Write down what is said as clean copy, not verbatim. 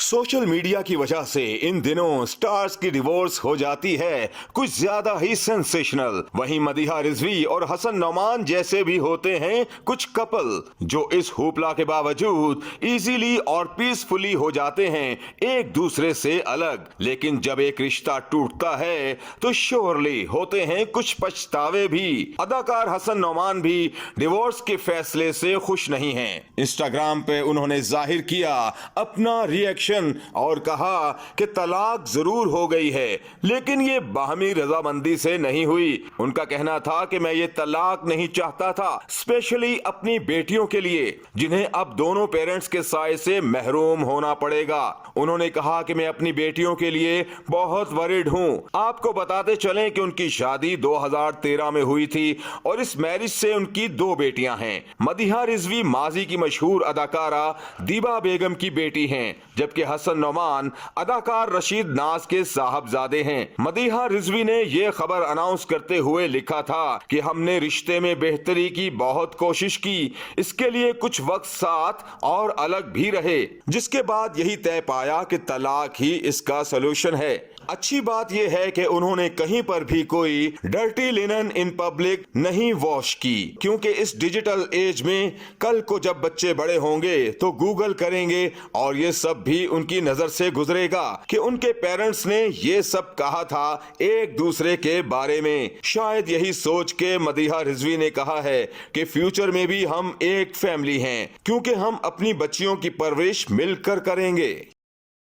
Social media की वजह से इन दिनों स्टार्स की डिवोर्स हो जाती है कुछ ज्यादा ही सेंसेशनल। वहीं मदीहा रिजवी और हसन नौमान जैसे भी होते हैं कुछ कपल जो इस होपला के बावजूद इजीली और पीसफुली हो जाते हैं एक दूसरे से अलग। लेकिन जब एक रिश्ता टूटता है तो श्योरली होते हैं कुछ पछतावे भी। अदाकार हसन नौमान भी डिवोर्स के फैसले से खुश नहीं हैं। इंस्टाग्राम पे उन्होंने जाहिर किया अपना रिएक्शन और कहा कि तलाक जरूर हो गई है लेकिन ये बाहमी रजामंदी से नहीं हुई। उनका कहना था कि मैं ये तलाक नहीं चाहता था, स्पेशली अपनी बेटियों के लिए जिन्हें अब दोनों पेरेंट्स के साय से महरूम होना पड़ेगा। उन्होंने कहा कि मैं अपनी बेटियों के लिए बहुत वरिड हूँ। आपको बताते चलें कि उनकी शादी 2013 में हुई थी और इस मैरिज से उनकी 2 बेटियां हैं। मदीहा रिजवी माजी की मशहूर अदाकारा दीबा बेगम की बेटी हैं, जबकि हसन नौमान अदाकार रशीद नाज के साहबजादे हैं। मदीहा रिजवी ने यह खबर अनाउंस करते हुए लिखा था कि हमने रिश्ते में बेहतरी की बहुत कोशिश की, इसके लिए कुछ वक्त साथ और अलग भी रहे, जिसके बाद यही तय पाया कि तलाक ही इसका सलूशन है। अच्छी बात यह है कि उन्होंने कहीं पर भी कोई डर्टी लिनन इन पब्लिक नहीं वॉश की, क्योंकि इस डिजिटल एज में कल को जब बच्चे बड़े होंगे तो गूगल करेंगे और ये सब भी उनकी नजर से गुजरेगा कि उनके पेरेंट्स ने ये सब कहा था एक दूसरे के बारे में। शायद यही सोच के मदीहा रिजवी ने कहा है कि फ्यूचर में भी हम एक फैमिली हैं, क्योंकि हम अपनी बच्चियों की परवरिश मिलकर करेंगे।